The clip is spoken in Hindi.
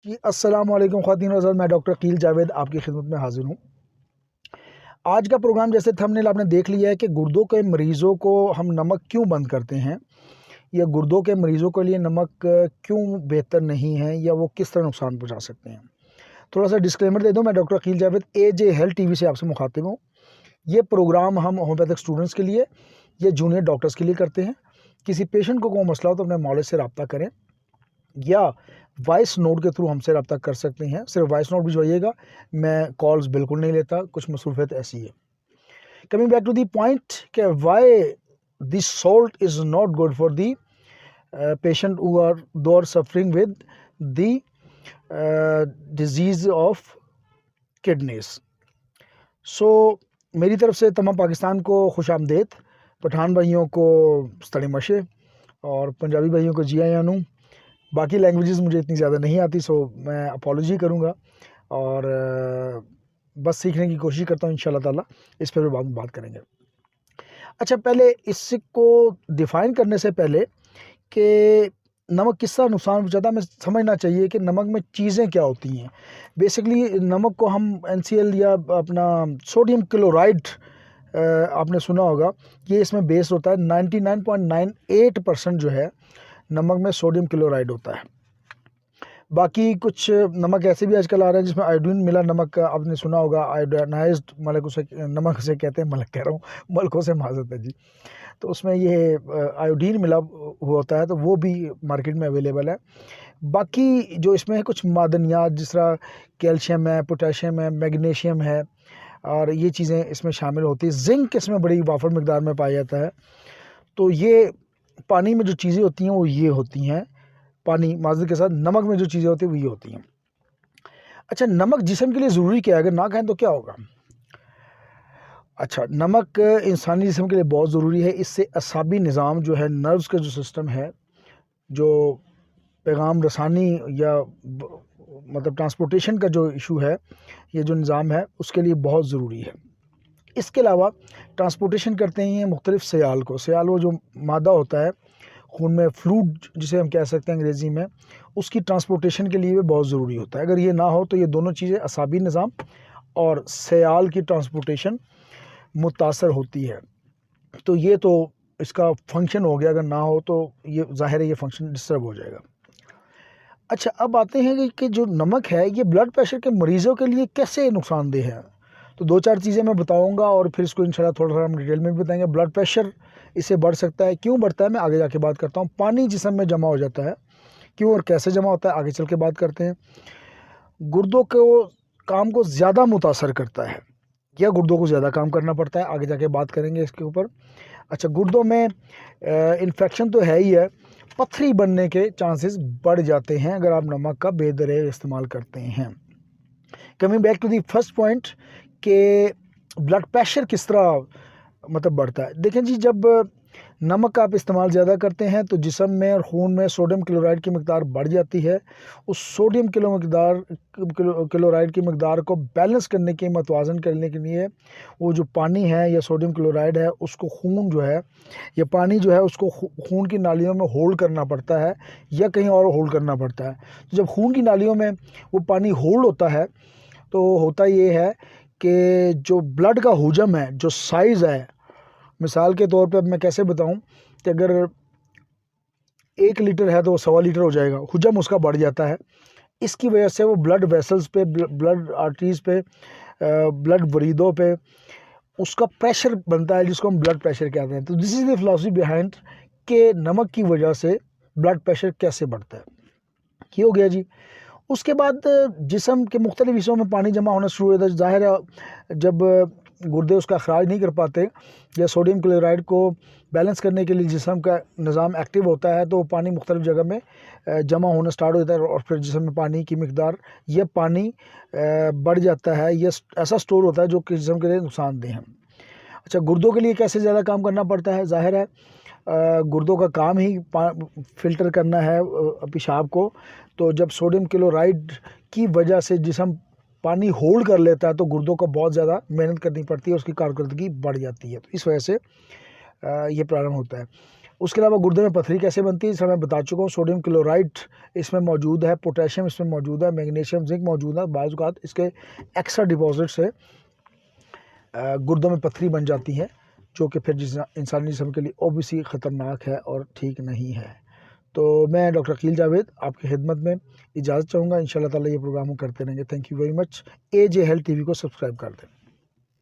जी, अस्सलाम वालेकुम ख़वातीन और हज़रात, मैं डॉक्टर अकील जावेद आपकी खिदमत में हाज़िर हूँ। आज का प्रोग्राम जैसे थंबनेल आपने देख लिया है कि गुर्दों के मरीज़ों को हम नमक क्यों बंद करते हैं या गुर्दों के मरीज़ों के लिए नमक क्यों बेहतर नहीं है या वो किस तरह नुकसान पहुँचा सकते हैं। थोड़ा-सा डिस्क्लेमर दे दूँ, मैं डॉक्टर अकील जावेद एजे हेल्थ टीवी से आपसे मुखातिब हूँ। ये प्रोग्राम हम होम्योपैथिक स्टूडेंट्स के लिए या जूनियर डॉक्टर्स के लिए करते हैं। किसी पेशेंट को कोई मसला हो तो अपने मौलिक से रब्ता करें या वॉइस नोट के थ्रू हमसे रब्ता कर सकते हैं। सिर्फ वॉइस नोट भिजवाइएगा, मैं कॉल्स बिल्कुल नहीं लेता, कुछ मसरूफियत ऐसी है। Coming back to the point कि why this salt is not good for the patient who are suffering with the disease of kidneys. So मेरी तरफ से तमाम पाकिस्तान को खुश आमदेद, पठान भाइयों को स्तड़े मशे और पंजाबी भाइयों को जी आयानू। बाकी लैंग्वेजेस मुझे इतनी ज़्यादा नहीं आती, सो मैं अपॉलॉजी करूँगा और बस सीखने की कोशिश करता हूँ इंशाल्लाह ताला। इस पर भी बाद में बात करेंगे। अच्छा, पहले इसको डिफ़ाइन करने से पहले कि नमक किस तरह नुकसान पहुँचाता है, हमें समझना चाहिए कि नमक में चीज़ें क्या होती हैं। बेसिकली नमक को हम NaCl या अपना सोडियम क्लोराइड, आपने सुना होगा, ये इसमें बेस्ड होता है। 99.98% जो है नमक में सोडियम क्लोराइड होता है। बाकी कुछ नमक ऐसे भी आजकल आ रहे हैं जिसमें आयोडीन मिला नमक का आपने सुना होगा। आयोडाइज्ड मलक उसे नमक से कहते हैं, मलक कह रहा हूँ, मलकों से माजरत है जी। तो उसमें ये आयोडीन मिला हुआ होता है, तो वो भी मार्केट में अवेलेबल है। बाकी जो इसमें है कुछ मादनियात जिस तरह कैल्शियम है, पोटेशियम है, मैग्नीशियम है और ये चीज़ें इसमें शामिल होती है। जिंक इसमें बड़ी वाफर मकदार में पाया जाता है। तो ये पानी में जो चीज़ें होती हैं वो ये होती हैं, पानी माज़े के साथ नमक में जो चीज़ें होती हैं वो ये होती हैं। अच्छा, नमक जिस्म के लिए ज़रूरी क्या है? अगर ना खाएं तो क्या होगा? अच्छा, नमक इंसानी जिस्म के लिए बहुत ज़रूरी है। इससे असाबी निज़ाम जो है, नर्व्स का जो सिस्टम है, जो पैगाम रसानी या मतलब ट्रांसपोर्टेशन का जो इशू है, ये जो निज़ाम है उसके लिए बहुत ज़रूरी है। इसके अलावा ट्रांसपोर्टेशन करते हैं ये मुख्तलिफ़ सयाल को। सयाल वो जो मादा होता है खून में, फ्लूइड जिसे हम कह सकते हैं अंग्रेज़ी में, उसकी ट्रांसपोर्टेशन के लिए भी बहुत ज़रूरी होता है। अगर ये ना हो तो ये दोनों चीज़ें, असाबी निज़ाम और सयाल की ट्रांसपोर्टेशन, मुतासर होती है। तो ये तो इसका फंक्शन हो गया। अगर ना हो तो ये ज़ाहिर है ये फंक्शन डिस्टर्ब हो जाएगा। अच्छा, अब आते हैं कि जो नमक है ये ब्लड प्रेशर के मरीज़ों के लिए कैसे नुकसानदेह है। तो 2-4 चीज़ें मैं बताऊंगा और फिर इसको इंशाल्लाह थोड़ा-थोड़ा हम डिटेल में भी बताएंगे। ब्लड प्रेशर इससे बढ़ सकता है, क्यों बढ़ता है मैं आगे जाके बात करता हूँ। पानी जिस्म में जमा हो जाता है, क्यों और कैसे जमा होता है आगे चल के बात करते हैं। गुर्दों को काम को ज़्यादा मुतासर करता है या गुर्दों को ज़्यादा काम करना पड़ता है, आगे जाके बात करेंगे इसके ऊपर। अच्छा, गुर्दों में इन्फेक्शन तो है ही है, पथरी बनने के चांसेस बढ़ जाते हैं अगर आप नमक का बेदरेग इस्तेमाल करते हैं। Coming back to the first point कि ब्लड प्रेशर किस तरह मतलब बढ़ता है। देखें जी, जब नमक का आप इस्तेमाल ज़्यादा करते हैं तो जिस्म में और खून में सोडियम क्लोराइड की मकदार बढ़ जाती है। उस सोडियम क्लोराइड की मकदार को बैलेंस करने के, मतवाज़न करने के लिए वो जो पानी है या सोडियम क्लोराइड है उसको खून जो है या पानी जो है उसको खून की नालियों में होल्ड करना पड़ता है या कहीं और होल्ड करना पड़ता है। तो जब खून की नालियों में वो पानी होल्ड होता है तो होता ये है कि जो ब्लड का हुजम है, जो साइज़ है, मिसाल के तौर पे अब मैं कैसे बताऊं कि अगर 1 लीटर है तो वो 1.25 लीटर हो जाएगा, हुजम उसका बढ़ जाता है। इसकी वजह से वो ब्लड वेसल्स पे, ब्लड आर्टरीज़ पे, ब्लड वरीदों पे उसका प्रेशर बनता है जिसको हम ब्लड प्रेशर कहते हैं। तो this is the philosophy behind कि नमक की वजह से ब्लड प्रेशर कैसे बढ़ता है। ये हो गया जी। उसके बाद जिस्म के मुख्तलिफ हिस्सों में पानी जमा होना शुरू होता है। ज़ाहिर है जब गुर्दे उसका अखराज नहीं कर पाते या सोडियम क्लोराइड को बैलेंस करने के लिए जिस्म का निज़ाम एक्टिव होता है तो पानी मुख्तलिफ जगह में जमा होना स्टार्ट हो जाता है और फिर जिस्म में पानी की मकदार या पानी बढ़ जाता है, या ऐसा स्टोर होता है जो कि जिस्म के लिए नुकसानदेह है। अच्छा, गुर्दों के लिए कैसे ज़्यादा काम करना पड़ता है? ज़ाहिर है गुर्दों का काम ही फ़िल्टर करना है पेशाब को। तो जब सोडियम क्लोराइड की वजह से जिस्म पानी होल्ड कर लेता है तो गुर्दों को बहुत ज़्यादा मेहनत करनी पड़ती है, उसकी कारकर्दगी बढ़ जाती है। तो इस वजह से ये प्रॉब्लम होता है। उसके अलावा गुर्दे में पथरी कैसे बनती है, इस मैं बता चुका हूँ। सोडियम क्लोराइड इसमें मौजूद है, पोटेशियम इसमें मौजूद है, मैग्नीशियम जिंक मौजूद है। बाज़ औक़ात इसके एक्स्ट्रा डिपॉजिट से गुर्दों में पथरी बन जाती है, जो कि फिर इंसानी जिस्म के लिए ओबियसली ख़तरनाक है और ठीक नहीं है। तो मैं डॉक्टर अकील जावेद आपकी खिदमत में इजाज़त चाहूँगा। इंशाअल्लाह ताला ये प्रोग्राम हम करते रहेंगे। Thank you very much. AJ health TV को सब्सक्राइब कर दें।